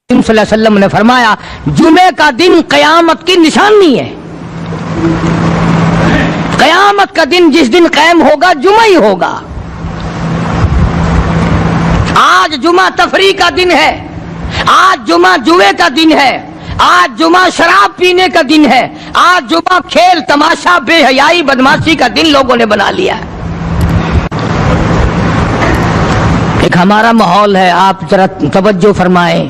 صلی اللہ علیہ وسلم نے فرمایا جمعے کا دن قیامت کی نشانی ہے. قیامت کا دن جس دن قائم ہوگا جمعہ ہی ہوگا. آج جمعہ تفریح کا دن ہے، آج جمعہ جوئے کا دن ہے، آج جمعہ شراب پینے کا دن ہے، آج جمعہ کھیل تماشا بے حیائی بدماشی کا دن لوگوں نے بنا لیا ہے. ایک ہمارا ماحول ہے، آپ ذرا توجہ فرمائیں.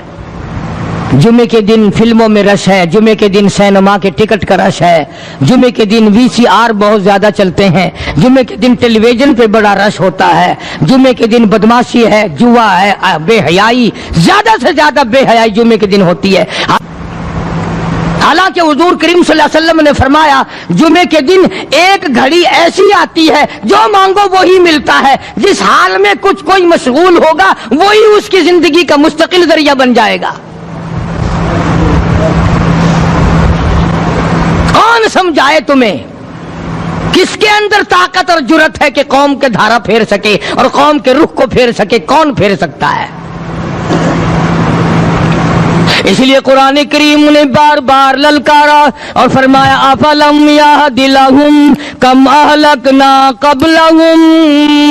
جمعے کے دن فلموں میں رش ہے، جمعے کے دن سینما کے ٹکٹ کا رش ہے، جمعے کے دن VCR بہت زیادہ چلتے ہیں، جمعے کے دن ٹیلی ویژن پہ بڑا رش ہوتا ہے، جمعے کے دن بدماشی ہے، جوا ہے، بے حیائی، زیادہ سے زیادہ بے حیائی جمعے کے دن ہوتی ہے. حالانکہ حضور کریم صلی اللہ علیہ وسلم نے فرمایا جمعے کے دن ایک گھڑی ایسی آتی ہے جو مانگو وہی ملتا ہے. جس حال میں کوئی مشغول ہوگا وہی اس کی زندگی کا مستقل ذریعہ بن جائے گا. کون سمجھائے تمہیں؟ کس کے اندر طاقت اور جرت ہے کہ قوم کے دھارا پھیر سکے اور قوم کے رخ کو پھیر سکے؟ کون پھیر سکتا ہے؟ اس لیے قرآن کریم نے بار بار للکارا اور فرمایا افلم یہد لہم کم اہلکنا قبلہم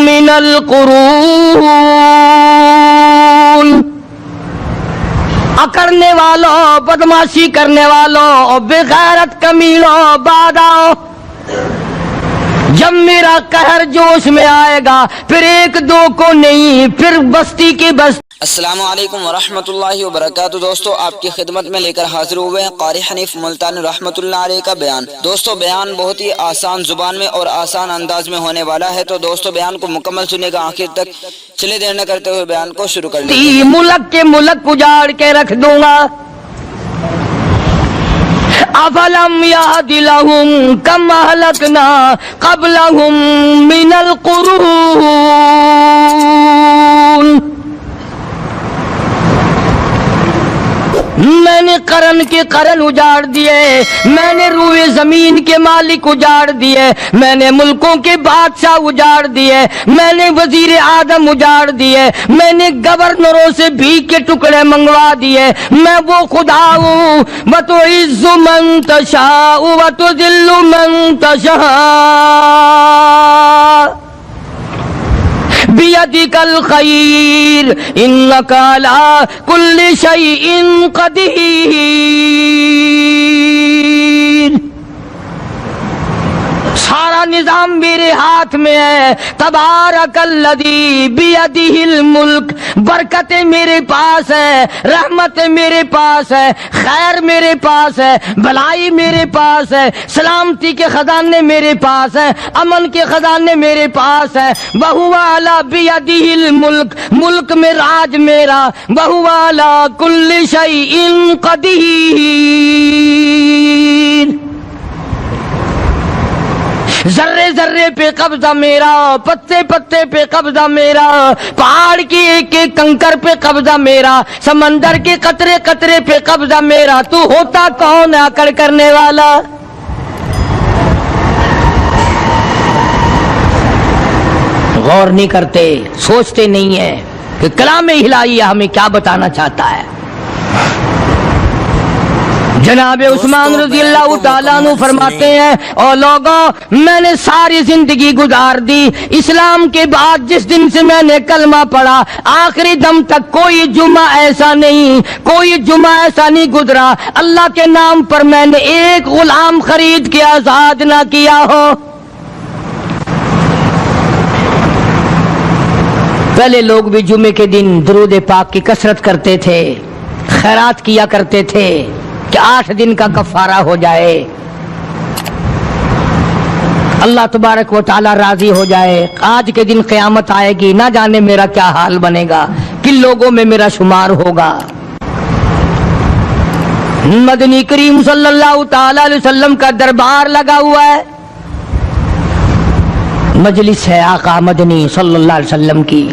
من القرون. اکڑنے والوں، بدماشی کرنے والوں اور بے غیرت کمینوں، بعد آؤ. جب میرا قہر جوش میں آئے گا پھر ایک دو کو نہیں، پھر بستی کی بستی. السلام علیکم ورحمۃ اللہ وبرکاتہ. دوستو آپ کی خدمت میں لے کر حاضر ہوئے ہیں قاری حنیف ملتانی رحمۃ اللہ علیہ کا بیان. دوستو بیان بہت ہی آسان زبان میں اور آسان انداز میں ہونے والا ہے، تو دوستو بیان کو مکمل سننے گا آخر تک. چلے دیر نہ کرتے ہوئے بیان کو شروع کر لیں. ملک کے ملک اجاڑ کے رکھ دوں گا. افلم یہد لہم کم اہلکنا قبلہم من القرون. میں نے قرن کے قرن اجاڑ دیے، میں نے روئے زمین کے مالک اجاڑ دیے، میں نے ملکوں کے بادشاہ اجاڑ دیے، میں نے وزیر اعظم اجاڑ دیے، میں نے گورنروں سے بھیک کے ٹکڑے منگوا دیے. میں وہ خدا ہوں وتعز من تشاء وتذل من تشاء بیدک الخیر انک علی کل شیء قدیر. سارا نظام میرے ہاتھ میں ہے. تبارک الذی بیدہ الملک. برکتیں میرے پاس ہے، رحمتیں میرے پاس ہے، خیر میرے پاس ہے، بھلائی میرے پاس ہے، سلامتی کے خزانے میرے پاس ہے، امن کے خزانے میرے پاس ہے. وہو علی بیدہ الملک. ملک میں راج میرا. وہو علی کل شیء قدیر. ذرے ذرے پہ قبضہ میرا، پتے پتے پہ قبضہ میرا، پہاڑ کی ایک ایک کنکر پہ قبضہ میرا، سمندر کے قطرے قطرے پہ قبضہ میرا. تو ہوتا کون ہے اکڑ کرنے والا؟ غور نہیں کرتے، سوچتے نہیں ہیں کہ کلام الہی ہمیں کیا بتانا چاہتا ہے. جناب عثمان رضی اللہ تعالیٰ عنہ فرماتے ہیں اور لوگوں میں نے ساری زندگی گزار دی اسلام کے بعد جس دن سے میں نے کلمہ پڑھا آخری دم تک کوئی جمعہ ایسا نہیں، کوئی جمعہ ایسا نہیں گزرا اللہ کے نام پر میں نے ایک غلام خرید کے آزاد نہ کیا ہو. پہلے لوگ بھی جمعے کے دن درود پاک کی کثرت کرتے تھے، خیرات کیا کرتے تھے کہ 8 دن کا کفارہ ہو جائے، اللہ تبارک و تعالی راضی ہو جائے. آج کے دن قیامت آئے گی، نہ جانے میرا کیا حال بنے گا، کن لوگوں میں میرا شمار ہوگا. مدنی کریم صلی اللہ تعالی علیہ وسلم کا دربار لگا ہوا ہے، مجلس ہے آقا مدنی صلی اللہ علیہ وسلم کی.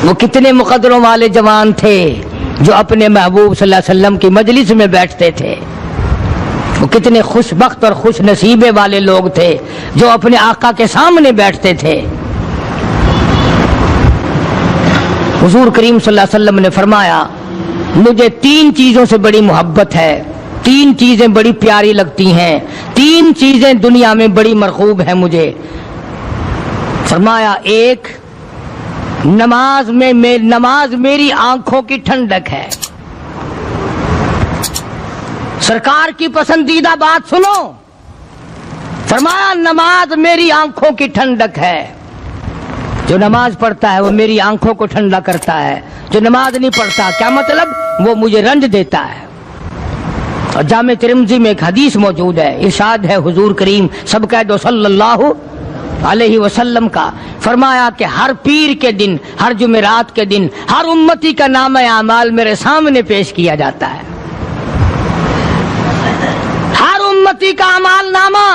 وہ کتنے مقدروں والے جوان تھے جو اپنے محبوب صلی اللہ علیہ وسلم کی مجلس میں بیٹھتے تھے. وہ کتنے خوش بخت اور خوش نصیبے والے لوگ تھے جو اپنے آقا کے سامنے بیٹھتے تھے. حضور کریم صلی اللہ علیہ وسلم نے فرمایا مجھے 3 چیزوں سے بڑی محبت ہے، 3 چیزیں بڑی پیاری لگتی ہیں، 3 چیزیں دنیا میں بڑی مرغوب ہیں مجھے۔ فرمایا 1 نماز میری آنکھوں کی ٹھنڈک ہے۔ سرکار کی پسندیدہ بات سنو، فرمایا نماز میری آنکھوں کی ٹھنڈک ہے۔ جو نماز پڑھتا ہے وہ میری آنکھوں کو ٹھنڈا کرتا ہے، جو نماز نہیں پڑھتا کیا مطلب؟ وہ مجھے رنج دیتا ہے۔ اور جامع ترمذی میں ایک حدیث موجود ہے، ارشاد ہے حضور کریم سب کہہ دو صلی اللہ علیہ وسلم کا، فرمایا کہ ہر پیر کے دن، ہر جمعرات کے دن ہر امتی کا نامہ اعمال میرے سامنے پیش کیا جاتا ہے۔ ہر امتی کا اعمال نامہ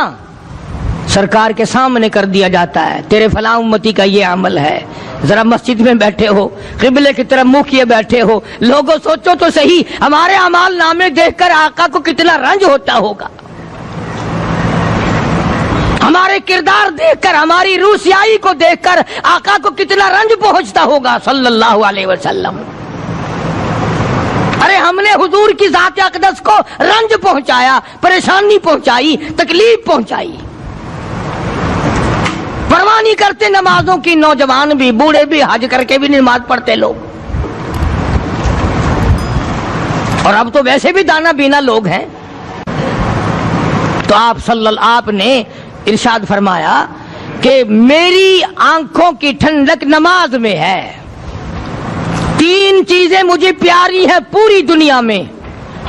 سرکار کے سامنے کر دیا جاتا ہے، تیرے فلاں امتی کا یہ عمل ہے۔ ذرا مسجد میں بیٹھے ہو، قبلے کی طرف منہ کیے بیٹھے ہو، لوگوں سوچو تو صحیح ہمارے اعمال نامے دیکھ کر آقا کو کتنا رنج ہوتا ہوگا، ہمارے کردار دیکھ کر، ہماری روسیائی کو دیکھ کر آقا کو کتنا رنج پہنچتا ہوگا صلی اللہ علیہ وسلم۔ ارے ہم نے حضور کی ذات اقدس کو رنج پہنچایا، پریشانی پہنچائی، تکلیف پہنچائی، پرواہ نہیں کرتے نمازوں کی، نوجوان بھی بوڑھے بھی حج کر کے بھی نماز پڑھتے لوگ، اور اب تو ویسے بھی دانا بینا لوگ ہیں۔ تو آپ نے ارشاد فرمایا کہ میری آنکھوں کی ٹھنڈک نماز میں ہے، 3 چیزیں مجھے پیاری ہیں پوری دنیا میں،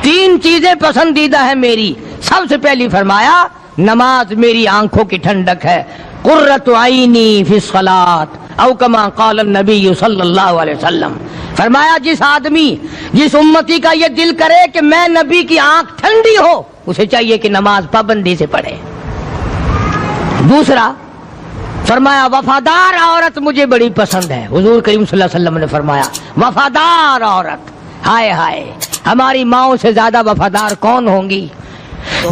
3 چیزیں پسندیدہ ہیں میری۔ سب سے پہلی فرمایا نماز میری آنکھوں کی ٹھنڈک ہے، قرۃ عینی فی الصلاۃ او کما قال النبی صلی اللہ علیہ وسلم۔ فرمایا جس آدمی، جس امتی کا یہ دل کرے کہ میں نبی کی آنکھ ٹھنڈی ہو، اسے چاہیے کہ نماز پابندی سے پڑھے۔ دوسرا فرمایا وفادار عورت مجھے بڑی پسند ہے۔ حضور کریم صلی اللہ علیہ وسلم نے فرمایا وفادار عورت، ہائے ہائے ہماری ماؤں سے زیادہ وفادار کون ہوں گی؟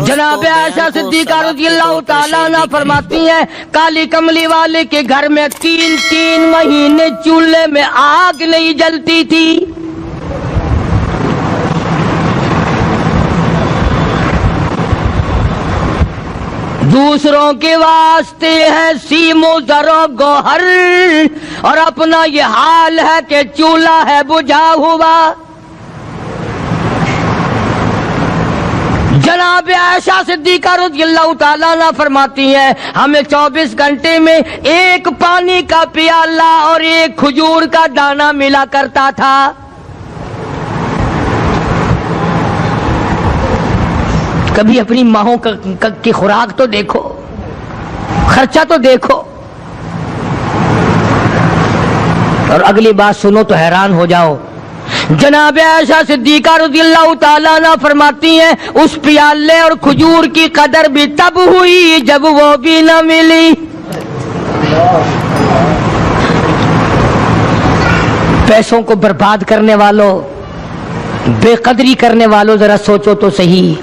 جناب عائشہ صدیقہ رضی اللہ تعالیٰ عنہ فرماتی ہیں کالی کملی والے کے گھر میں 3 مہینے چولہے میں آگ نہیں جلتی تھی۔ دوسروں کے واسطے ہے سیم و زر و گوہر، اور اپنا یہ حال ہے کہ چولہا ہے بجھا ہوا۔ جناب عائشہ صدیقہ رضی اللہ تعالیٰ عنہ فرماتی ہیں ہمیں 24 گھنٹے میں 1 پانی کا پیالہ اور 1 کھجور کا دانہ ملا کرتا تھا۔ کبھی اپنی ماہوں کی خوراک تو دیکھو، خرچہ تو دیکھو، اور اگلی بات سنو تو حیران ہو جاؤ۔ جناب عائشہ صدیقہ رضی اللہ تعالیٰ عنہ فرماتی ہیں اس پیالے اور کھجور کی قدر بھی تب ہوئی جب وہ بھی نہ ملی۔ پیسوں کو برباد کرنے والوں، بے قدری کرنے والوں، ذرا سوچو تو صحیح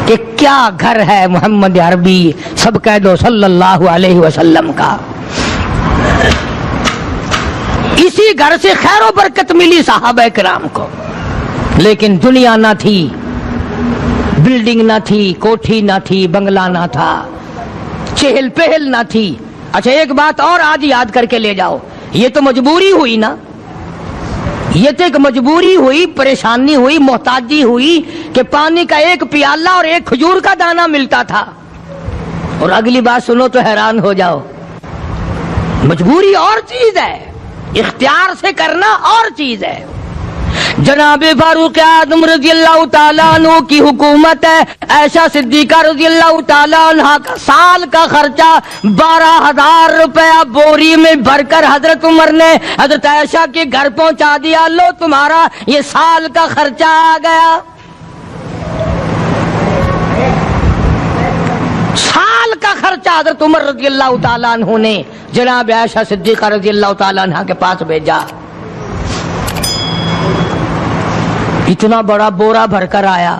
کہ کیا گھر ہے محمد عربی سب کہہ دو صلی اللہ علیہ وسلم کا۔ اسی گھر سے خیر و برکت ملی صحابہ کرام کو، لیکن دنیا نہ تھی، بلڈنگ نہ تھی، کوٹھی نہ تھی، بنگلہ نہ تھا، چہل پہل نہ تھی۔ اچھا ایک بات اور آج یاد کر کے لے جاؤ، یہ تو مجبوری ہوئی نا، یہ تو ایک مجبوری ہوئی، پریشانی ہوئی، محتاجی ہوئی کہ پانی کا 1 پیالہ اور 1 کھجور کا دانہ ملتا تھا۔ اور اگلی بات سنو تو حیران ہو جاؤ، مجبوری اور چیز ہے، اختیار سے کرنا اور چیز ہے۔ جناب فاروق اعظم رضی اللہ تعالیٰ عنہ کی حکومت ہے، عائشہ صدیقہ رضی اللہ تعالیٰ عنہ کا سال کا خرچہ 12,000 روپیہ بوری میں بھر کر حضرت عمر نے حضرت عائشہ کے گھر پہنچا دیا، لو تمہارا یہ سال کا خرچہ آ گیا۔ سال کا خرچہ حضرت عمر رضی اللہ تعالیٰ عنہ نے جناب عائشہ صدیقہ رضی اللہ تعالیٰ عنہ کے پاس بھیجا۔ اتنا بڑا بورا بھر کر آیا۔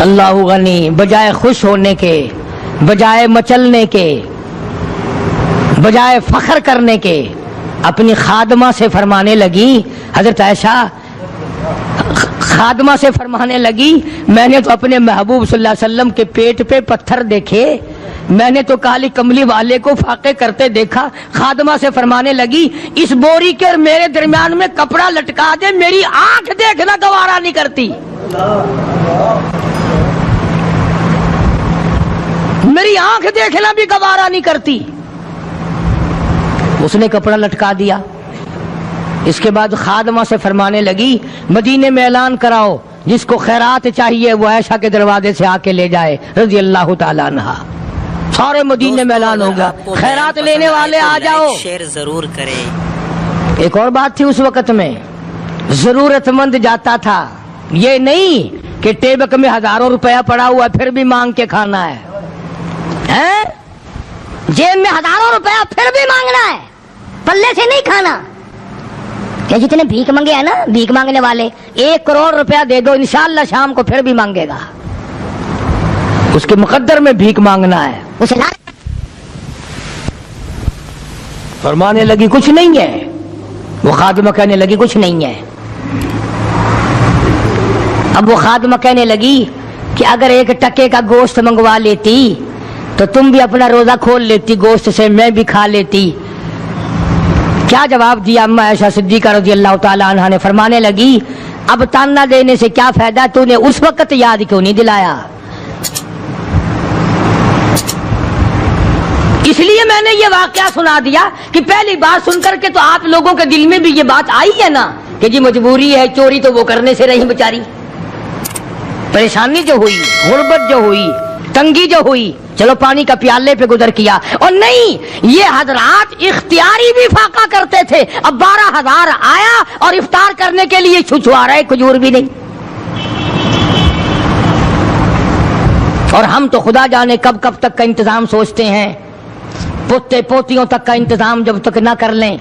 اللہ غنی، بجائے خوش ہونے کے، بجائے مچلنے کے، بجائے فخر کرنے کے، اپنی خادمہ سے فرمانے لگی، حضرت عائشہ خادمہ سے فرمانے لگی میں نے تو اپنے محبوب صلی اللہ علیہ وسلم کے پیٹ پہ پتھر دیکھے، میں نے تو کالی کملی والے کو فاقے کرتے دیکھا۔ خادمہ سے فرمانے لگی اس بوری کے اور میرے درمیان میں کپڑا لٹکا دے، میری آنکھ دیکھنا گوارا نہیں کرتی، میری آنکھ دیکھنا بھی گوارا نہیں کرتی۔ اس نے کپڑا لٹکا دیا۔ اس کے بعد خادمہ سے فرمانے لگی مدینے میں اعلان کراؤ جس کو خیرات چاہیے وہ عائشہ کے دروازے سے آ کے لے جائے رضی اللہ تعالیٰ عنہ۔ سارے مدینے میں اعلان ہوگا خیرات لینے والے آ جاؤ۔ شیئر ضرور کریں۔ ایک اور بات تھی اس وقت میں، ضرورت مند جاتا تھا، یہ نہیں کہ ٹیبک میں ہزاروں روپیہ پڑا ہوا پھر بھی مانگ کے کھانا ہے، جیب میں ہزاروں روپیہ پھر بھی مانگنا ہے، پلے سے نہیں کھانا۔ کہ جتنے بھیک مانگے ہیں نا، بھیک مانگنے والے 1 کروڑ روپیہ دے دو انشاءاللہ شام کو پھر بھی مانگے گا، اس کے مقدر میں بھیک مانگنا ہے۔ اسے فرمانے لگی کچھ نہیں ہے، وہ خادمہ کہنے لگی کچھ نہیں ہے۔ اب وہ خادمہ کہنے لگی کہ اگر 1 ٹکے کا گوشت منگوا لیتی تو تم بھی اپنا روزہ کھول لیتی گوشت سے، میں بھی کھا لیتی۔ کیا جواب دیا اما عائشہ صدیقہ رضی اللہ تعالیٰ عنہ نے؟ فرمانے لگی اب تانا دینے سے کیا فائدہ، تو نے اس وقت یاد کیوں نہیں دلایا؟ اس لیے میں نے یہ واقعہ سنا دیا کہ پہلی بات سن کر کے تو آپ لوگوں کے دل میں بھی یہ بات آئی ہے نا کہ جی مجبوری ہے، چوری تو وہ کرنے سے رہی بیچاری، پریشانی جو ہوئی، غربت جو ہوئی، تنگی جو ہوئی، چلو پانی کا پیالے پہ گزر کیا۔ اور نہیں، یہ حضرات اختیاری بھی فاقہ کرتے تھے۔ اب 12,000 آیا اور افطار کرنے کے لیے چھچوا رہے، کھجور بھی نہیں۔ اور ہم تو خدا جانے کب کب تک کا انتظام سوچتے ہیں، پوتے پوتیوں تک کا انتظام جب تک نہ کر لیں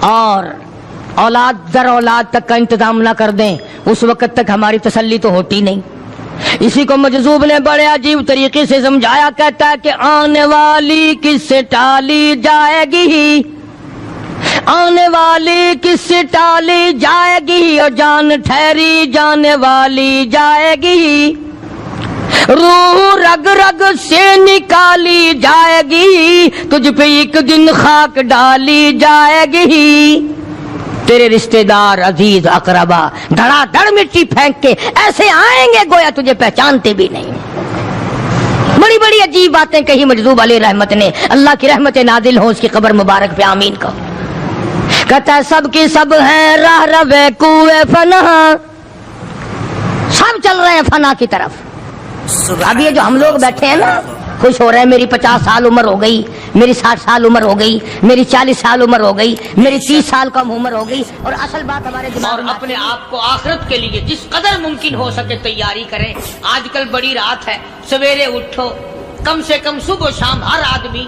اور اولاد در اولاد تک کا انتظام نہ کر دیں اس وقت تک ہماری تسلی تو ہوتی نہیں۔ اسی کو مجذوب نے بڑے عجیب طریقے سے سمجھایا، کہتا ہے کہ آنے والی کس سے ٹالی جائے گی، آنے والی کس سے ٹالی جائے گی، اور جان ٹھہری جانے والی جائے گی، روح رگ رگ سے نکالی جائے گی، تجھ پہ ایک دن خاک ڈالی جائے گی، تیرے رشتہ دار عزیز اقربا دھڑا دھڑ مٹی پھینک کے ایسے آئیں گے گویا تجھے پہچانتے بھی نہیں۔ بڑی بڑی عجیب باتیں کہی مجذوب علیہ رحمت نے، اللہ کی رحمت نازل ہو اس کی قبر مبارک پہ، آمین کہو۔ کہتا ہے سب کی سب ہیں راہ روے کوئے فنا، سب چل رہے ہیں فنا کی طرف۔ اب یہ جو ہم لوگ بیٹھے ہیں نا خوش ہو رہے ہیں، میری 50 سال عمر ہو گئی، میری 60 سال عمر ہو گئی، میری 40 سال عمر ہو گئی، میری 30 سال کم عمر ہو گئی، اور اصل بات ہمارے دماغ میں اپنے آپ کو آخرت کے لیے جس قدر ممکن ہو سکے تیاری کریں۔ آج کل بڑی رات ہے، سویرے اٹھو، کم سے کم صبح و شام ہر آدمی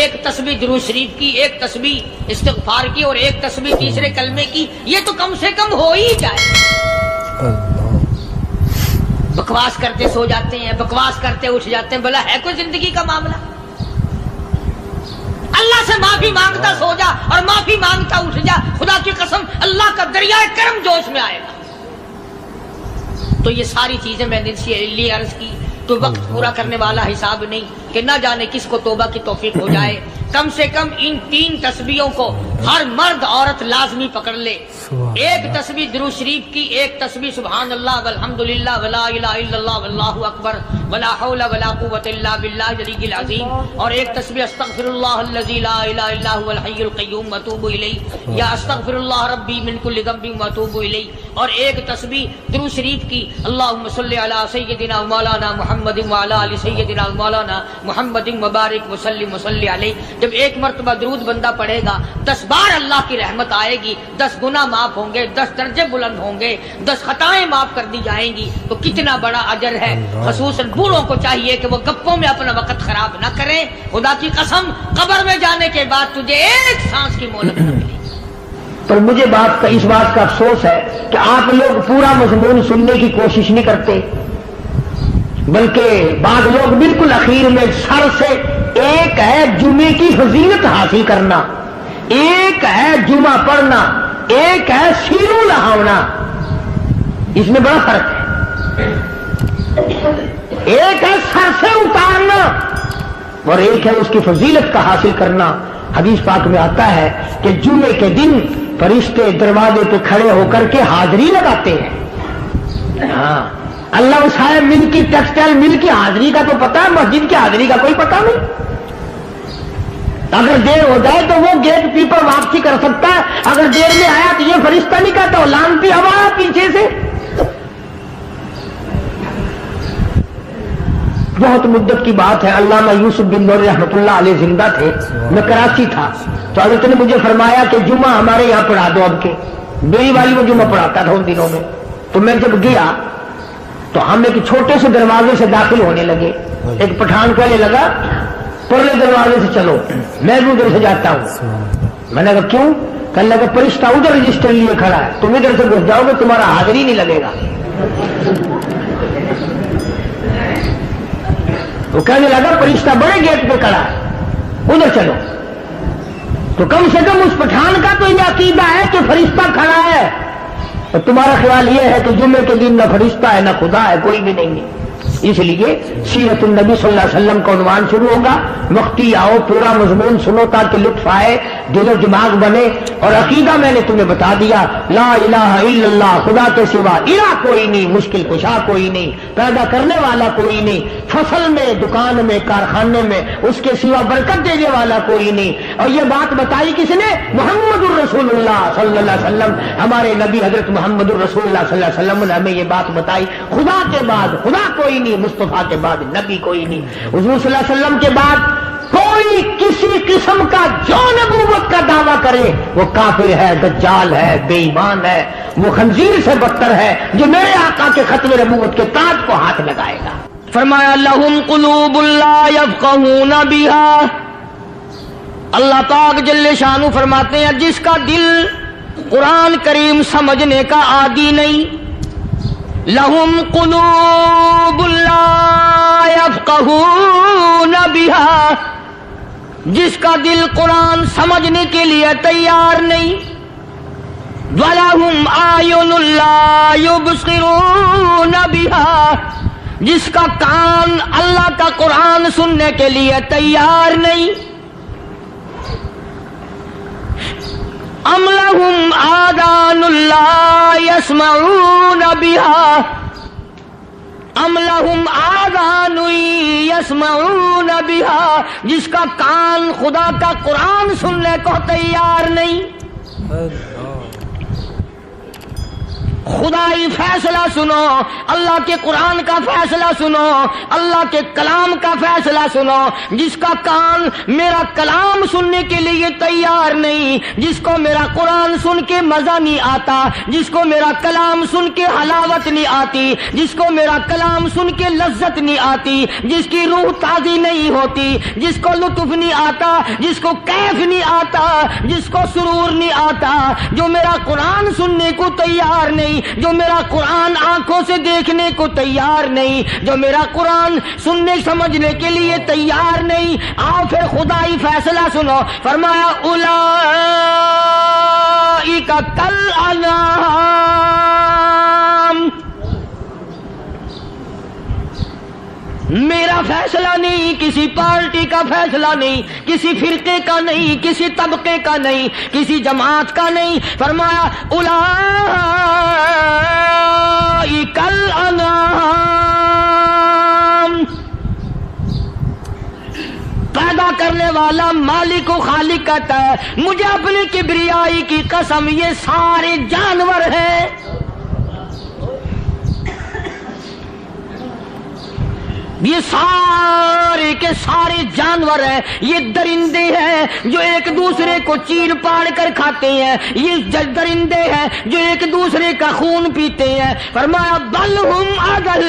1 تسبیح درود شریف کی، 1 تسبیح استغفار کی، اور 1 تسبیح تیسرے کلمے کی، یہ تو کم سے کم ہو ہی جائے۔ بکواس کرتے سو جاتے ہیں، بکواس کرتے اٹھ جاتے ہیں، بھلا ہے کوئی زندگی کا معاملہ؟ اللہ سے معافی مانگتا سو جا اور معافی مانگتا اٹھ جا، خدا کی قسم اللہ کا دریائے کرم جوش میں آئے گا۔ تو یہ ساری چیزیں میں نے اس لیے عرض کی، تو وقت پورا کرنے والا حساب نہیں کہ نہ جانے کس کو توبہ کی توفیق ہو جائے۔ کم سے کم ان 3 تسبیحوں کو ہر مرد عورت لازمی پکڑ لے۔ 1 تسبیح درود شریف کی، 1 تسبیح سبحان اللہ والحمدللہ ولا الہ الا اللہ واللہ اکبر ولا حول ولا قوت الا باللہ العلی العظیم، اور 1 تسبیح استغفر اللہ الذی لا الہ الا هو الحی القیوم واتوب الیہ، یا استغفر اللہ ربی من کل ذنب واتوب الیہ، اور 1 تسبیح درود شریف کی اللہم صلی علی سیدنا مولانا محمد وعلی آل سیدنا مولانا محمد وبارک وسلم وصلی علیہ۔ جب 1 مرتبہ درود بندہ پڑھے گا 10 بار اللہ کی رحمت آئے گی، 10 گناہ معاف ہوں گے، 10 درجے بلند ہوں گے، 10 خطائیں معاف کر دی جائیں گی۔ تو کتنا بڑا اجر ہے۔ خصوصاً بوڑھوں کو چاہیے کہ وہ گپوں میں اپنا وقت خراب نہ کریں۔ خدا کی قسم قبر میں جانے کے بعد تجھے 1 سانس کی مہلت نہ ملے گی۔ پر مجھے اس بات کا افسوس ہے کہ آپ لوگ پورا مضمون سننے کی کوشش نہیں کرتے، بلکہ بعض لوگ بالکل اخیر میں سر سے، ایک ہے جمعے کی فضیلت حاصل کرنا، ایک ہے جمعہ پڑھنا، ایک ہے سیرو لہاونا، اس میں بڑا فرق ہے۔ ایک ہے سر سے اتارنا اور ایک ہے اس کی فضیلت کا حاصل کرنا۔ حدیث پاک میں آتا ہے کہ جمعے کے دن فرشتے دروازے پہ کھڑے ہو کر کے حاضری لگاتے ہیں۔ ہاں، اللہ صاحب مل کی ٹیکسٹائل مل کی حاضری کا تو پتا ہے، مسجد کی حاضری کا کوئی پتا نہیں۔ اگر دیر ہو جائے تو وہ گیٹ کیپر واپسی کر سکتا ہے، اگر دیر میں آیا تو یہ فرشتہ نہیں کہتا، لانتی ہوا پیچھے سے۔ بہت مدت کی بات ہے، علامہ یوسف بن نور رحمۃ اللہ علیہ زندہ تھے، میں کراچی تھا، تو حضرت نے مجھے فرمایا کہ جمعہ ہمارے یہاں پڑھا دو اب کے۔ میری والی وہ جمعہ پڑھاتا تھا ان دنوں میں، تو میں جب گیا تو ہم ایک چھوٹے سے دروازے سے داخل ہونے لگے۔ ایک پٹھان کہنے لگا پرلے دروازے سے چلو، میں بھی ادھر سے جاتا ہوں۔ میں نے کہا کیوں؟ کہنے لگا فرشتہ ادھر رجسٹر لیے کھڑا ہے، تم ادھر سے گھس جاؤ گے تمہارا حاضری نہیں لگے گا۔ وہ کہنے لگا فرشتہ بڑے گیٹ پہ کھڑا ہے، ادھر چلو۔ تو کم سے کم اس پٹھان کا تو یہ عقیدہ ہے کہ فرشتہ کھڑا ہے، اور تمہارا خیال یہ ہے کہ جمعے کے دن نہ فرشتہ ہے نہ خدا ہے، کوئی بھی نہیں ہے۔ اس لیے سیرت النبی صلی اللہ علیہ وسلم کا عنوان شروع ہوگا، وقتی آؤ پورا مضمون سنو تاکہ لطف آئے، دل و دماغ بنے۔ اور عقیدہ میں نے تمہیں بتا دیا، لا الہ الا اللہ، خدا کے سوا الہ کوئی نہیں، مشکل کشا کوئی نہیں، پیدا کرنے والا کوئی نہیں، فصل میں دکان میں کارخانے میں اس کے سوا برکت دینے والا کوئی نہیں۔ اور یہ بات بتائی کس نے؟ محمد الرسول اللہ صلی اللہ علیہ وسلم، ہمارے نبی حضرت محمد الرسول اللہ صلی اللہ علیہ وسلم نے ہمیں یہ بات بتائی، خدا کے بعد خدا کوئی نہیں، مصطفیٰ کے بعد نبی کوئی نہیں، حضور صلی اللہ علیہ وسلم کے بعد کوئی کسی قسم کا جو نبوت کا دعویٰ کرے وہ کافر ہے، دجال ہے، بے ایمان ہے، وہ خنزیر سے بدتر ہے جو میرے آقا کے ختم نبوت کے تاج کو ہاتھ لگائے گا۔ فرمایا لہم قلوب لا یفقہون بہا، اللہ پاک جل شانہ فرماتے ہیں جس کا دل قرآن کریم سمجھنے کا عادی نہیں، لہم قلوب لا یفقہون بہا، جس کا دل قرآن سمجھنے کے لیے تیار نہیں، وَلَهُمْ أَعْيُنٌ لَا يُبْصِرُونَ بِهَا، جس کا کان اللہ کا قرآن سننے کے لیے تیار نہیں، أَمْ لَهُمْ آذَانٌ لَا يَسْمَعُونَ بِهَا، ام لہم آذان یسمعون بہا، جس کا کان خدا کا قرآن سننے کو تیار نہیں۔ خدائی فیصلہ سنو، اللہ کے قرآن کا فیصلہ سنو، اللہ کے کلام کا فیصلہ سنو۔ جس کا کان میرا کلام سننے کے لیے تیار نہیں، جس کو میرا قرآن سن کے مزہ نہیں آتا، جس کو میرا کلام سن کے حلاوت نہیں آتی، جس کو میرا کلام سن کے لذت نہیں آتی، جس کی روح تازی نہیں ہوتی، جس کو لطف نہیں آتا، جس کو کیف نہیں آتا، جس کو سرور نہیں آتا، جو میرا قرآن سننے کو تیار نہیں، جو میرا قرآن آنکھوں سے دیکھنے کو تیار نہیں، جو میرا قرآن سننے سمجھنے کے لیے تیار نہیں، آؤ پھر خدائی فیصلہ سنو۔ فرمایا اولئک کالانعام، میرا فیصلہ نہیں، کسی پارٹی کا فیصلہ نہیں، کسی فرقے کا نہیں، کسی طبقے کا نہیں، کسی جماعت کا نہیں۔ فرمایا اولئک الانعام، پیدا کرنے والا مالک و خالق کہتا ہے مجھے اپنی کبریائی کی قسم یہ سارے جانور ہیں، یہ سارے کے سارے جانور ہیں، یہ درندے ہیں جو ایک دوسرے کو چیر پاڑ کر کھاتے ہیں، یہ درندے ہیں جو ایک دوسرے کا خون پیتے ہیں۔ فرمایا بل ہم اضل،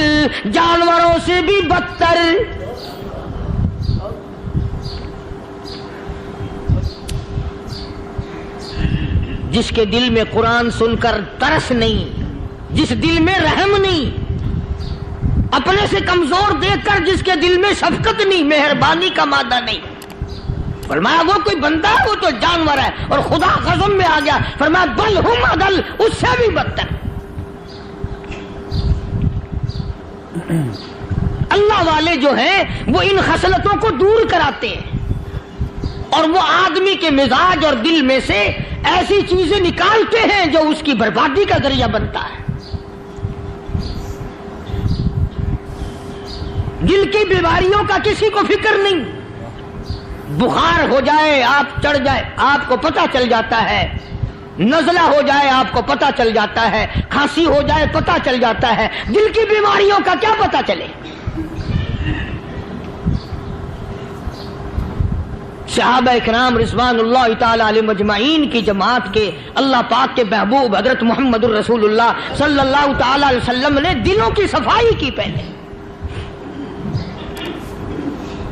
جانوروں سے بھی بدتر۔ جس کے دل میں قرآن سن کر ترس نہیں، جس دل میں رحم نہیں، اپنے سے کمزور دیکھ کر جس کے دل میں شفقت نہیں، مہربانی کا مادہ نہیں، فرمایا وہ کوئی بندہ ہے، وہ تو جانور ہے. اور خدا قسم میں آ گیا، فرمایا بل ہم اضل، اس سے بھی بدتر. اللہ والے جو ہیں وہ ان خصلتوں کو دور کراتے ہیں، اور وہ آدمی کے مزاج اور دل میں سے ایسی چیزیں نکالتے ہیں جو اس کی بربادی کا ذریعہ بنتا ہے. دل کی بیماریوں کا کسی کو فکر نہیں. بخار ہو جائے، آپ چڑھ جائے، آپ کو پتہ چل جاتا ہے. نزلہ ہو جائے، آپ کو پتہ چل جاتا ہے. کھانسی ہو جائے، پتہ چل جاتا ہے. دل کی بیماریوں کا کیا پتہ چلے؟ صحابہ کرام رضوان اللہ تعالی علیہ مجمعین کی جماعت کے اللہ پاک کے محبوب حضرت محمد الرسول اللہ صلی اللہ تعالی علیہ وسلم نے دلوں کی صفائی کی.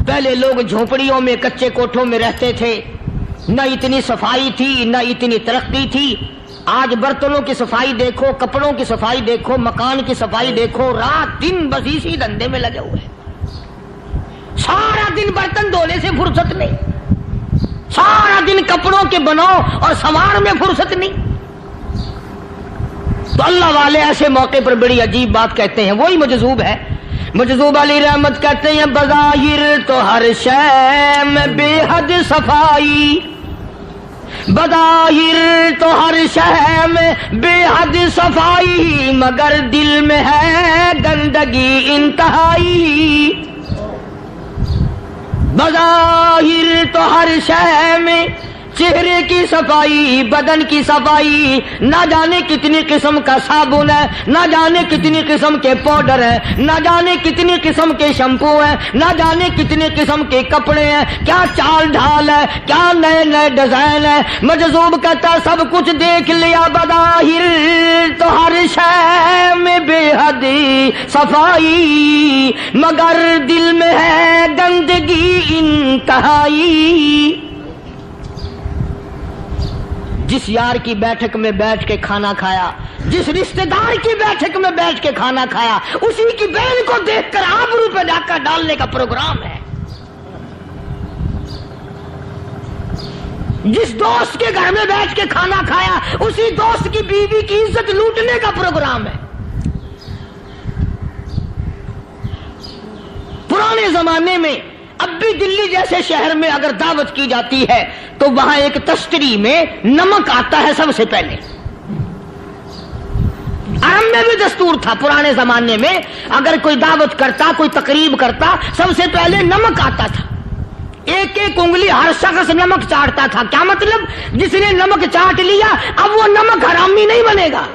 پہلے لوگ جھونپڑیوں میں، کچے کوٹھوں میں رہتے تھے، نہ اتنی صفائی تھی، نہ اتنی ترقی تھی. آج برتنوں کی صفائی دیکھو، کپڑوں کی صفائی دیکھو، مکان کی صفائی دیکھو، رات دن بس اسی دھندے میں لگے ہوئے. سارا دن برتن دھونے سے فرصت نہیں، سارا دن کپڑوں کے بناؤ اور سنوار میں فرصت نہیں. تو اللہ والے ایسے موقع پر بڑی عجیب بات کہتے ہیں. وہی مجذوب ہے، مجذوب علی رحمت کہتے ہیں بظاہر تو ہر شے میں بے حد صفائی، بظاہر تو ہر شے میں بے حد صفائی، مگر دل میں ہے گندگی انتہائی. بظاہر تو ہر شے میں چہرے کی صفائی، بدن کی صفائی، نہ جانے کتنی قسم کا صابن ہے، نہ جانے کتنی قسم کے پاؤڈر ہیں، نہ جانے کتنی قسم کے شیمپو ہیں، نہ جانے کتنی قسم کے کپڑے ہیں، کیا چال ڈھال ہے، کیا نئے نئے ڈیزائن ہے. مجذوب کہتا سب کچھ دیکھ لیا، بظاہر تو ہر شے میں بے حد صفائی، مگر دل میں ہے گندگی انتہائی. جس یار کی بیٹھک میں بیٹھ کے کھانا کھایا، جس رشتہ دار کی بیٹھک میں بیٹھ کے کھانا کھایا، اسی کی بہن کو دیکھ کر آبرو پہ ڈاکہ ڈالنے کا پروگرام ہے. جس دوست کے گھر میں بیٹھ کے کھانا کھایا، اسی دوست کی بیوی کی عزت لوٹنے کا پروگرام ہے. پرانے زمانے میں اب بھی دلی جیسے شہر میں اگر دعوت کی جاتی ہے تو وہاں ایک تشتری میں نمک آتا ہے سب سے پہلے. عرب میں بھی دستور تھا پرانے زمانے میں، اگر کوئی دعوت کرتا، کوئی تقریب کرتا، سب سے پہلے نمک آتا تھا. ایک ایک انگلی ہر شخص نمک چاٹتا تھا. کیا مطلب؟ جس نے نمک چاٹ لیا اب وہ نمک حرامی نہیں بنے گا.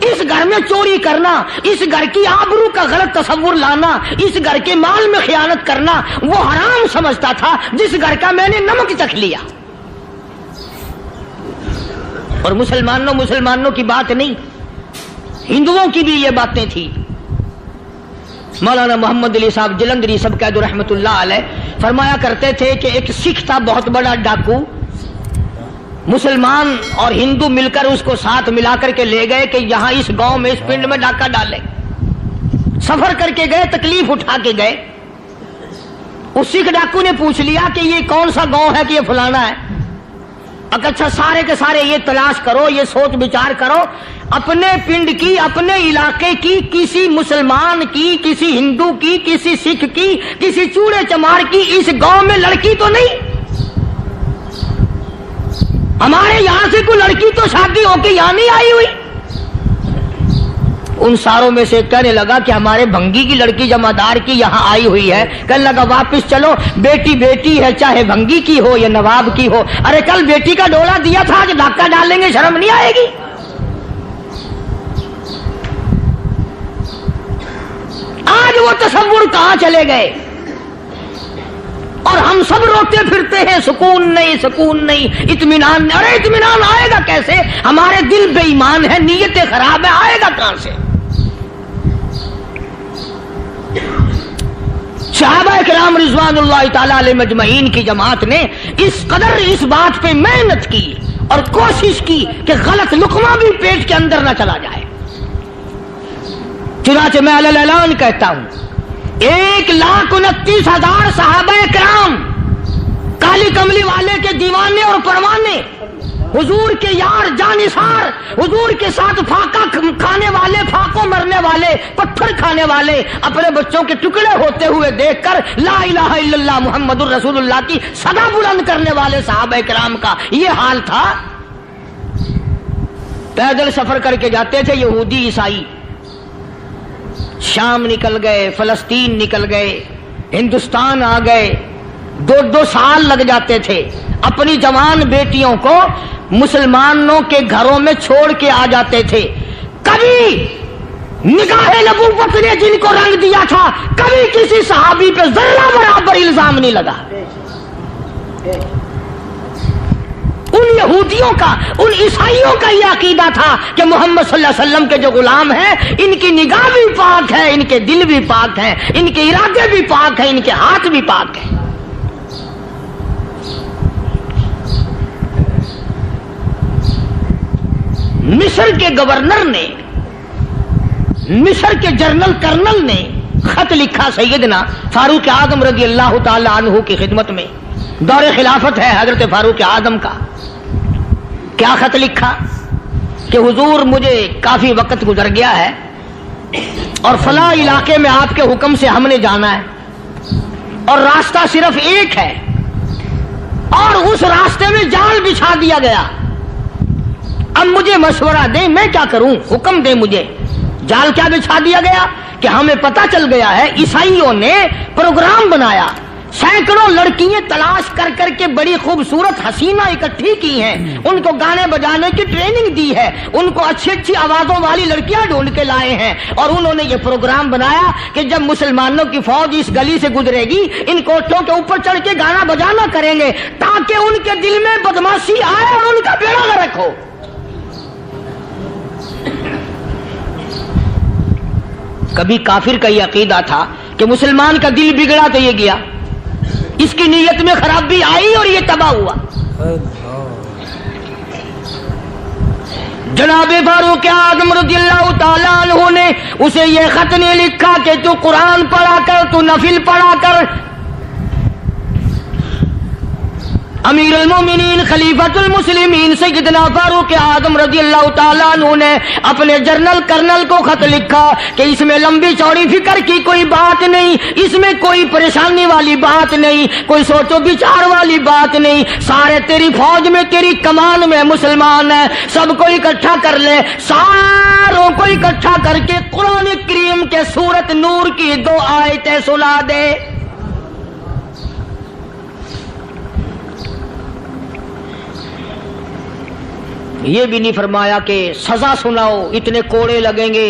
اس گھر میں چوری کرنا، اس گھر کی آبرو کا غلط تصور لانا، اس گھر کے مال میں خیانت کرنا وہ حرام سمجھتا تھا جس گھر کا میں نے نمک چکھ لیا. اور مسلمانوں کی بات نہیں، ہندوؤں کی بھی یہ باتیں تھی. مولانا محمد علی صاحب جلندری سب قید رحمت اللہ علیہ فرمایا کرتے تھے کہ ایک سکھ تھا بہت بڑا ڈاکو. مسلمان اور ہندو مل کر اس کو ساتھ ملا کر کے لے گئے کہ یہاں اس گاؤں میں، اس پنڈ میں ڈاکہ ڈالے. سفر کر کے گئے، تکلیف اٹھا کے گئے. اس سکھ ڈاکو نے پوچھ لیا کہ یہ کون سا گاؤں ہے کہ یہ فلانا ہے. اچھا سارے کے سارے یہ تلاش کرو، یہ سوچ بچار کرو، اپنے پنڈ کی، اپنے علاقے کی، کسی مسلمان کی، کسی ہندو کی، کسی سکھ کی، کسی چوڑے چمار کی اس گاؤں میں لڑکی تو نہیں؟ ہمارے یہاں سے کوئی لڑکی تو شادی ہو کے یہاں نہیں آئی ہوئی. ان ساروں میں سے کہنے لگا کہ ہمارے بھنگی کی لڑکی جمعدار کی یہاں آئی ہوئی ہے. کہنے لگا واپس چلو، بیٹی بیٹی ہے، چاہے بھنگی کی ہو یا نواب کی ہو. ارے کل بیٹی کا ڈولا دیا تھا، آج ڈاکہ ڈالیں گے، شرم نہیں آئے گی؟ آج وہ تصور کہاں چلے گئے؟ اور ہم سب روتے پھرتے ہیں، سکون نہیں، سکون نہیں، اطمینان نہیں. ارے اطمینان آئے گا کیسے؟ ہمارے دل بے ایمان ہے، نیتیں خراب ہے، آئے گا کہاں سے؟ صحابہ کرام رضوان اللہ تعالی علیہ مجمعین کی جماعت نے اس قدر اس بات پہ محنت کی اور کوشش کی کہ غلط لقمہ بھی پیٹ کے اندر نہ چلا جائے. چنانچہ میں علی الاعلان کہتا ہوں 1,29,000 صحابہ کرام علی کملی والے کے دیوانے اور پروانے، حضور کے یار جانثار، حضور کے ساتھ فاقہ کھانے والے، فاقوں مرنے والے، پتھر کھانے والے، اپنے بچوں کے ٹکڑے ہوتے ہوئے دیکھ کر لا الہ الا اللہ محمد الرسول اللہ کی صدا بلند کرنے والے صحابہ کرام کا یہ حال تھا۔ پیدل سفر کر کے جاتے تھے یہودی عیسائی، شام نکل گئے، فلسطین نکل گئے، ہندوستان آ گئے، 2 سال لگ جاتے تھے، اپنی جوان بیٹیوں کو مسلمانوں کے گھروں میں چھوڑ کے آ جاتے تھے۔ کبھی نگاہ نبوت نے جن کو رنگ دیا تھا، کبھی کسی صحابی پہ ذرہ برابر الزام نہیں لگا۔ ان یہودیوں کا، ان عیسائیوں کا یہ عقیدہ تھا کہ محمد صلی اللہ علیہ وسلم کے جو غلام ہیں، ان کی نگاہ بھی پاک ہے، ان کے دل بھی پاک ہیں، ان کے ارادے بھی پاک ہیں، ان کے ہاتھ بھی پاک ہیں۔ مصر کے گورنر نے، مصر کے جنرل کرنل نے خط لکھا سیدنا فاروق اعظم رضی اللہ تعالی عنہ کی خدمت میں، دور خلافت ہے حضرت فاروق اعظم کا۔ کیا خط لکھا کہ حضور مجھے کافی وقت گزر گیا ہے اور فلاں علاقے میں آپ کے حکم سے ہم نے جانا ہے اور راستہ صرف ایک ہے اور اس راستے میں جال بچھا دیا گیا، اب مجھے مشورہ دیں میں کیا کروں، حکم دیں مجھے۔ جال کیا بچھا دیا گیا کہ ہمیں پتہ چل گیا ہے عیسائیوں نے پروگرام بنایا، سینکڑوں لڑکیاں تلاش کر کر کے بڑی خوبصورت حسینہ اکٹھی کی ہیں، ان کو گانے بجانے کی ٹریننگ دی ہے، ان کو اچھی اچھی آوازوں والی لڑکیاں ڈھونڈ کے لائے ہیں، اور انہوں نے یہ پروگرام بنایا کہ جب مسلمانوں کی فوج اس گلی سے گزرے گی ان کوٹھوں کے اوپر چڑھ کے گانا بجانا کریں گے تاکہ ان کے دل میں بدماشی آئے اور ان کا بیڑا غرق ہو۔ کبھی کافر کا یہ عقیدہ تھا کہ مسلمان کا دل بگڑا تو یہ گیا، اس کی نیت میں خرابی آئی اور یہ تباہ ہوا۔ جناب فاروق اعظم رضی اللہ تعالیٰ عنہ نے اسے یہ خط نہیں لکھا کہ تو قرآن پڑھا کر، تو نفل پڑھا کر۔ امیر المومنین خلیفۃ المسلمین سیدنا فاروق اعظم رضی اللہ تعالیٰ عنہ نے اپنے جنرل کرنل کو خط لکھا کہ اس میں لمبی چوڑی فکر کی کوئی بات نہیں، اس میں کوئی پریشانی والی بات نہیں، کوئی سوچ و بچار والی بات نہیں، سارے تیری فوج میں، تیری کمان میں مسلمان ہیں، سب کو اکٹھا کر لے، ساروں کو اکٹھا کر کے قرآن کریم کے سورت نور کی 2 آیتیں سنا دے۔ یہ بھی نہیں فرمایا کہ سزا سناؤ، اتنے کوڑے لگیں گے،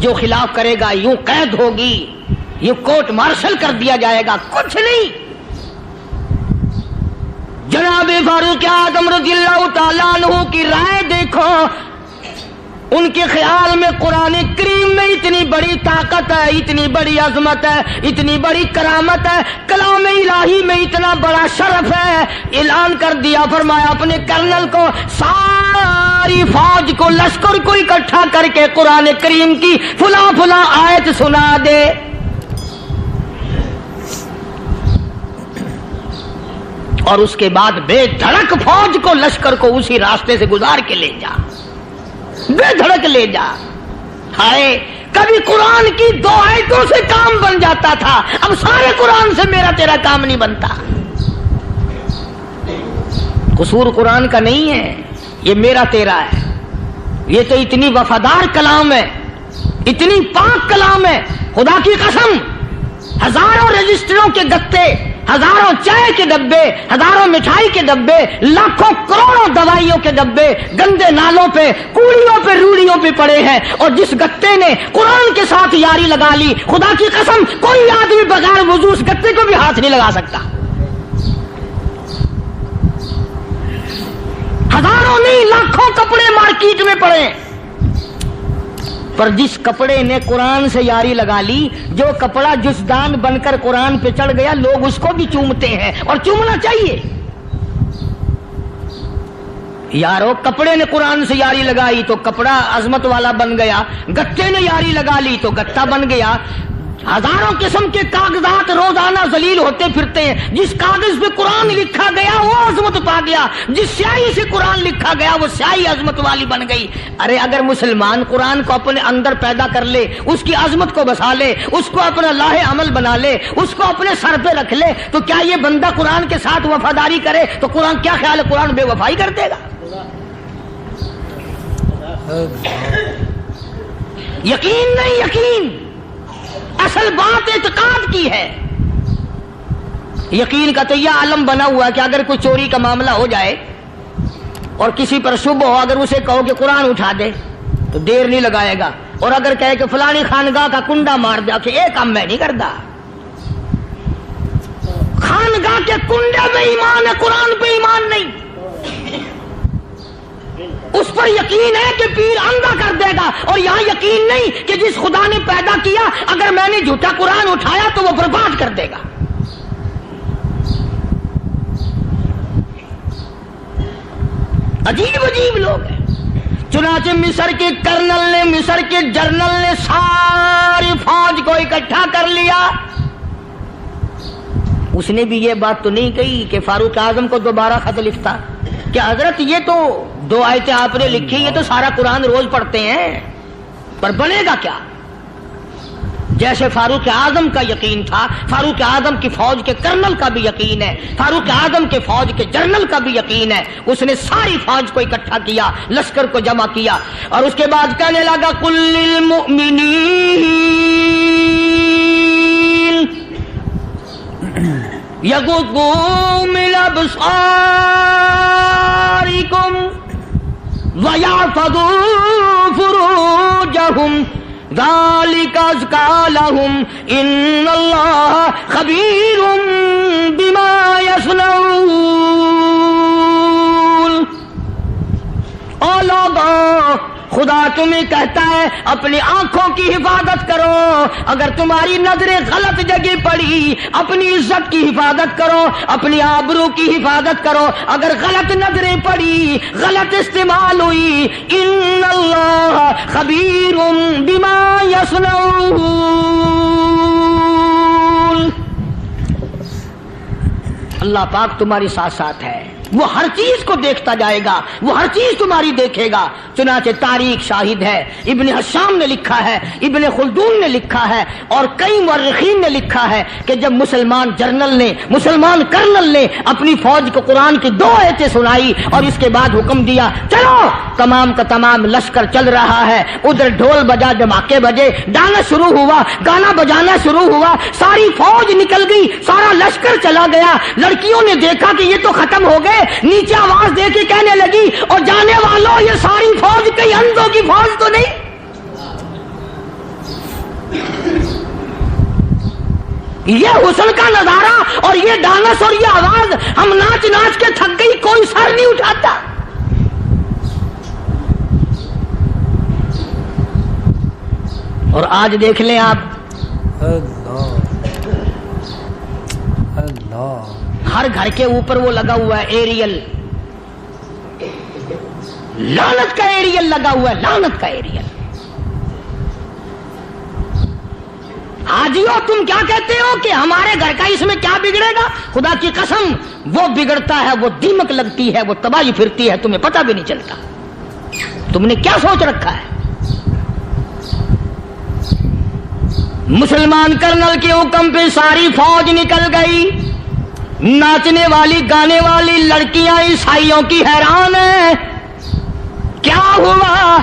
جو خلاف کرے گا یوں قید ہوگی، یوں کورٹ مارشل کر دیا جائے گا، کچھ نہیں۔ جناب فاروق اعظم رضی اللہ تعالیٰ عنہ کی رائے دیکھو، ان کے خیال میں قرآن کریم میں اتنی بڑی طاقت ہے، اتنی بڑی عظمت ہے، اتنی بڑی کرامت ہے، کلام الہی میں اتنا بڑا شرف ہے۔ اعلان کر دیا، فرمایا اپنے کرنل کو ساری فوج کو، لشکر کو اکٹھا کر کے قرآن کریم کی فلاں فلاں آیت سنا دے۔ اور اس کے بعد بے دھڑک فوج کو، لشکر کو اسی راستے سے گزار کے لے جا، بے دھڑک لے جا۔ ہائے کبھی قرآن کی 2 آیتوں سے کام بن جاتا تھا، اب سارے قرآن سے میرا تیرا کام نہیں بنتا۔ قصور قرآن کا نہیں ہے، یہ میرا تیرا ہے۔ یہ تو اتنی وفادار کلام ہے، اتنی پاک کلام ہے، خدا کی قسم ہزاروں رجسٹروں کے گتے، ہزاروں چائے کے ڈبے، ہزاروں مٹھائی کے ڈبے، لاکھوں کروڑوں دوائیوں کے ڈبے گندے نالوں پہ، کوڑیوں پہ، روڑیوں پہ پڑے ہیں، اور جس گتے نے قرآن کے ساتھ یاری لگا لی، خدا کی قسم کوئی آدمی بغیر وضو اس گتے کو بھی ہاتھ نہیں لگا سکتا۔ ہزاروں نہیں لاکھوں کپڑے مارکیٹ میں پڑے، پر جس کپڑے نے قرآن سے یاری لگا لی، جو کپڑا جسدان بن کر قرآن پہ چڑھ گیا، لوگ اس کو بھی چومتے ہیں، اور چومنا چاہیے۔ یارو کپڑے نے قرآن سے یاری لگائی تو کپڑا عظمت والا بن گیا، گتے نے یاری لگا لی تو گتا بن گیا۔ ہزاروں قسم کے کاغذات روزانہ ذلیل ہوتے پھرتے ہیں. جس کاغذ پہ قرآن لکھا گیا وہ عظمت پا گیا, جس سیاہی سے قرآن لکھا گیا وہ سیاہی عظمت والی بن گئی. ارے اگر مسلمان قرآن کو اپنے اندر پیدا کر لے, اس کی عظمت کو بسا لے, اس کو اپنا لاہ عمل بنا لے, اس کو اپنے سر پہ رکھ لے, تو کیا یہ بندہ قرآن کے ساتھ وفاداری کرے تو قرآن کیا خیال ہے قرآن بے وفائی کر دے گا؟ یقین نہیں, یقین اصل بات اعتقاد کی ہے. یقین کا تو یہ عالم بنا ہوا ہے کہ اگر کوئی چوری کا معاملہ ہو جائے اور کسی پر شبہ ہو, اگر اسے کہو کہ قرآن اٹھا دے تو دیر نہیں لگائے گا, اور اگر کہے کہ فلانی خانگاہ کا کنڈا مار دیا کہ ایک کام میں نہیں کرتا. خانگاہ کے کنڈے میں ایمان ہے, قرآن پہ ایمان نہیں. اس پر یقین ہے کہ پیر اندھا کر دے گا, اور یہاں یقین نہیں کہ جس خدا نے پیدا کیا اگر میں نے جھوٹا قرآن اٹھایا تو وہ برباد کر دے گا. عجیب عجیب لوگ ہیں. چنانچہ مصر کے کرنل نے, مصر کے جنرل نے ساری فوج کو اکٹھا کر لیا. اس نے بھی یہ بات تو نہیں کہی کہ فاروق اعظم کو دوبارہ خط لکھتا کہ حضرت یہ تو 2 آیتیں آپ نے لکھی, یہ تو سارا قرآن روز پڑھتے ہیں, پر بنے گا کیا؟ جیسے فاروق اعظم کا یقین تھا, فاروق اعظم کی فوج کے کرنل کا بھی یقین ہے, فاروق اعظم کے فوج کے جنرل کا بھی یقین ہے. اس نے ساری فوج کو اکٹھا کیا, لشکر کو جمع کیا, اور اس کے بعد کہنے لگا قل للمؤمنین یغضوا من ابصارکم ویحفظوا فروجہم ذالک ازکی لہم ان اللہ خبیر بما یصنعون. او لوگوں, خدا تمہیں کہتا ہے اپنی آنکھوں کی حفاظت کرو. اگر تمہاری نظریں غلط جگہ پڑی, اپنی عزت کی حفاظت کرو, اپنی آبرو کی حفاظت کرو. اگر غلط نظریں پڑی, غلط استعمال ہوئی, ان اللہ خبیر بما یصنعون. اللہ پاک تمہاری ساتھ ساتھ ہے, وہ ہر چیز کو دیکھتا جائے گا, وہ ہر چیز تمہاری دیکھے گا. چنانچہ تاریخ شاہد ہے, ابن حشام نے لکھا ہے, ابن خلدون نے لکھا ہے, اور کئی مورخین نے لکھا ہے کہ جب مسلمان جنرل نے, مسلمان کرنل نے اپنی فوج کو قرآن کی 2 آیتیں سنائی اور اس کے بعد حکم دیا چلو, تمام کا تمام لشکر چل رہا ہے. ادھر ڈھول بجا, دھماکے بجے, ڈانا شروع ہوا, گانا بجانا شروع ہوا, ساری فوج نکل گئی, سارا لشکر چلا گیا. لڑکیوں نے دیکھا کہ یہ تو ختم ہو گئے, نیچے آواز دے کے کہنے لگی اور جانے والوں یہ ساری فوج کئی اندھوں کی فوج تو نہیں. یہ حسن کا نظارہ اور یہ ڈانس اور یہ آواز, ہم ناچ ناچ کے تھک گئی, کوئی سر نہیں اٹھاتا. اور آج دیکھ لیں آپ, ہر گھر کے اوپر وہ لگا ہوا ہے ایریل, لعنت کا ایریل لگا ہوا ہے, لعنت کا ایریل. حاجیو تم کیا کہتے ہو کہ ہمارے گھر کا اس میں کیا بگڑے گا؟ خدا کی قسم وہ بگڑتا ہے, وہ دیمک لگتی ہے, وہ تباہی پھرتی ہے, تمہیں پتہ بھی نہیں چلتا. تم نے کیا سوچ رکھا ہے؟ مسلمان کرنل کے حکم پہ ساری فوج نکل گئی. ناچنے والی گانے والی لڑکیاں عیسائیوں کی حیران ہیں. کیا ہوا؟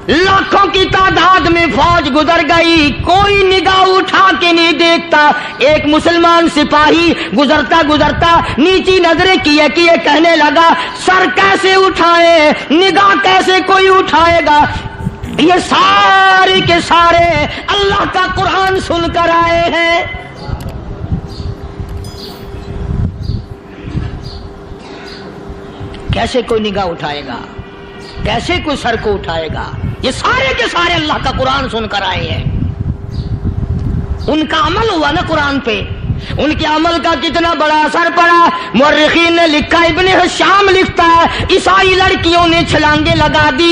لاکھوں کی تعداد میں فوج گزر گئی, کوئی نگاہ اٹھا کے نہیں دیکھتا. ایک مسلمان سپاہی گزرتا گزرتا نیچی نظریں کیے کیے کہنے لگا سر کیسے اٹھائے, نگاہ کیسے کوئی اٹھائے گا؟ یہ سارے کے سارے اللہ کا قرآن سن کر آئے ہیں. کیسے کوئی نگاہ اٹھائے گا, کیسے کوئی سر کو اٹھائے گا؟ یہ سارے کے سارے اللہ کا قرآن سن کر آئے ہیں. ان کا عمل ہوا نا قرآن پہ, ان کے عمل کا کتنا بڑا اثر پڑا. مورخین نے لکھا, ابن حشام لکھتا ہے عیسائی لڑکیوں نے چھلانگیں لگا دی,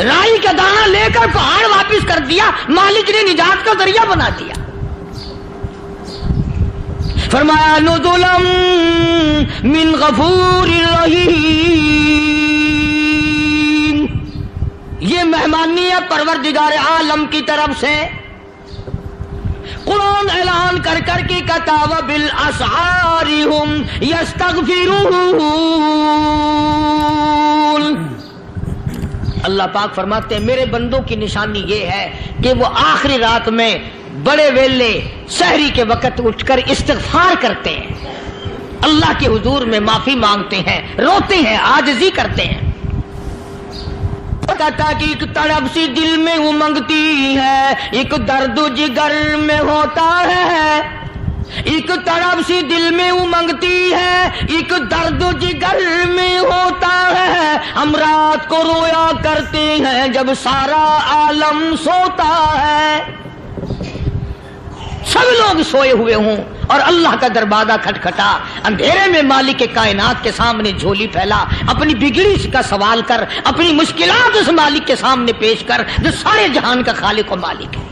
رائی کا دانہ لے کر پہاڑ واپس کر دیا، مالک نے نجات کا ذریعہ بنا دیا۔ فرمایا نزلا من غفور رحیم، یہ مہمانی ہے پروردگار عالم کی طرف سے۔ قرآن اعلان کر کر کے کہتا وبالاسحار هم یستغفرون، اللہ پاک فرماتے ہیں میرے بندوں کی نشانی یہ ہے کہ وہ آخری رات میں بڑے ویلے سحری کے وقت اٹھ کر استغفار کرتے ہیں، اللہ کے حضور میں معافی مانگتے ہیں، روتے ہیں، عاجزی کرتے ہیں۔ کہتا کہ ایک تڑپ سی دل میں امنگتی ہے، ایک درد جگر میں ہوتا ہے، ایک تڑپ سی دل میں امنگتی ہے، ایک درد جگر میں ہوتا ہے، ہم رات کو رویا کرتے ہیں جب سارا عالم سوتا ہے۔ سب لوگ سوئے ہوئے ہوں اور اللہ کا دروازہ کھٹکھٹا، اندھیرے میں مالک کائنات کے سامنے جھولی پھیلا، اپنی بگڑی کا سوال کر، اپنی مشکلات اس مالک کے سامنے پیش کر جو سارے جہان کا خالق و مالک ہے۔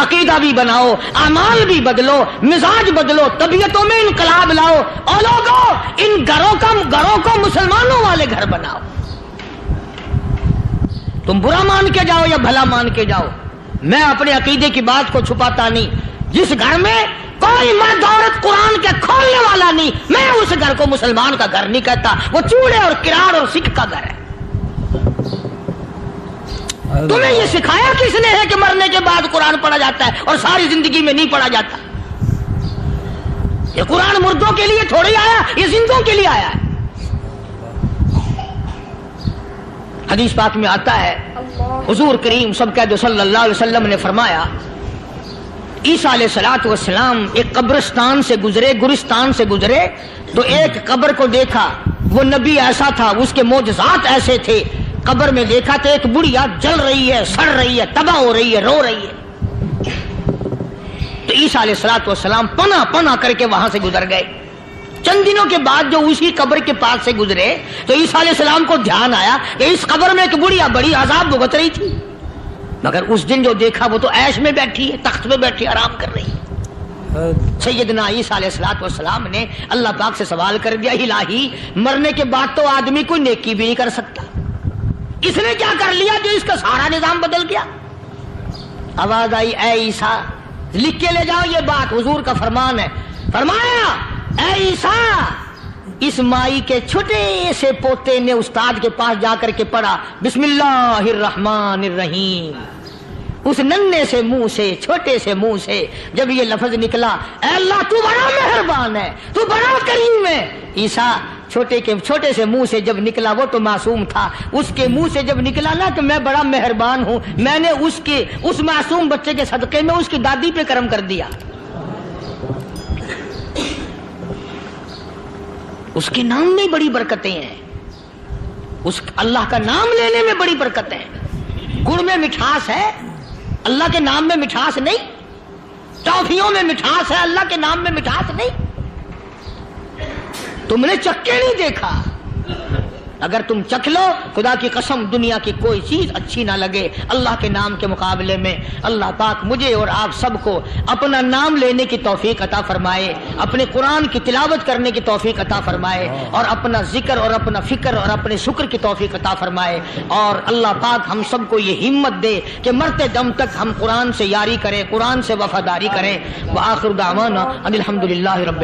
عقیدہ بھی بناؤ، اعمال بھی بدلو، مزاج بدلو، طبیعتوں میں انقلاب لاؤ، اور لوگوں ان گھروں کو مسلمانوں والے گھر بناؤ۔ تم برا مان کے جاؤ یا بھلا مان کے جاؤ، میں اپنے عقیدے کی بات کو چھپاتا نہیں۔ جس گھر میں کوئی مرد عورت قرآن کے کھولنے والا نہیں، میں اس گھر کو مسلمان کا گھر نہیں کہتا، وہ چوڑے اور کراڑ اور سکھ کا گھر ہے۔ تمہیں یہ سکھایا کس نے ہے کہ مرنے کے بعد قرآن پڑھا جاتا ہے اور ساری زندگی میں نہیں پڑھا جاتا؟ یہ قرآن مردوں کے لیے تھوڑی آیا، یہ زندوں کے لیے آیا ہے۔ حدیث پاک میں آتا ہے حضور کریم سب کہہ دو صلی اللہ علیہ وسلم نے فرمایا عیسیٰ علیہ السلام ایک قبرستان سے گزرے، گورستان سے گزرے تو ایک قبر کو دیکھا، وہ نبی ایسا تھا، اس کے معجزات ایسے تھے۔ قبر میں دیکھا تو ایک بڑھیا جل رہی ہے، سڑ رہی ہے، تباہ ہو رہی ہے، رو رہی ہے۔ تو عیسیٰ علیہ السلام پناہ کر کے وہاں سے گزر گئے۔ چند دنوں کے بعد جو اسی قبر کے پاس سے گزرے تو عیسیٰ علیہ السلام کو دھیان آیا کہ اس قبر میں ایک بڑھیا بڑی عذاب بھگت رہی تھی، مگر اس دن جو دیکھا وہ تو عیش میں بیٹھی ہے، تخت میں بیٹھی آرام کر رہی ہے۔ سیدنا عیسیٰ علیہ السلام نے اللہ پاک سے سوال کر دیا، الہی مرنے کے بعد تو آدمی کوئی نیکی بھی نہیں کر سکتا، اس نے کیا کر لیا جو اس کا سارا نظام بدل گیا؟ آواز آئی اے عیسیٰ لکھ کے لے جاؤ یہ بات، حضور کا فرمان ہے۔ فرمایا اے عیسیٰ، اس مائی کے چھوٹے سے پوتے نے استاد کے پاس جا کر کے پڑھا بسم اللہ الرحمن الرحیم، اس ننھے سے منہ سے، چھوٹے سے منہ سے جب یہ لفظ نکلا اے اللہ تو بڑا مہربان ہے، تو بڑا کریم ہے، عیسیٰ چھوٹے سے منہ سے جب نکلا، وہ تو معصوم تھا، اس کے منہ سے جب نکلا نا کہ میں بڑا مہربان ہوں، میں نے اس معصوم بچے کے صدقے میں اس کی دادی پہ کرم کر دیا۔ اس کے نام میں بڑی برکتیں ہیں، اس اللہ کا نام لینے میں بڑی برکتیں ہیں۔ گڑ میں مٹھاس ہے، اللہ کے نام میں مٹھاس نہیں، ٹافیوں میں مٹھاس ہے، اللہ کے نام میں مٹھاس نہیں۔ تم نے چکھ کے نہیں دیکھا، اگر تم چکھ لو خدا کی قسم دنیا کی کوئی چیز اچھی نہ لگے اللہ کے نام کے مقابلے میں۔ اللہ پاک مجھے اور آپ سب کو اپنا نام لینے کی توفیق عطا فرمائے، اپنے قرآن کی تلاوت کرنے کی توفیق عطا فرمائے، اور اپنا ذکر اور اپنا فکر اور اپنے شکر کی توفیق عطا فرمائے، اور اللہ پاک ہم سب کو یہ ہمت دے کہ مرتے دم تک ہم قرآن سے یاری کریں، قرآن سے وفاداری کریں۔ وآخر دعوانا ان الحمدللہ رب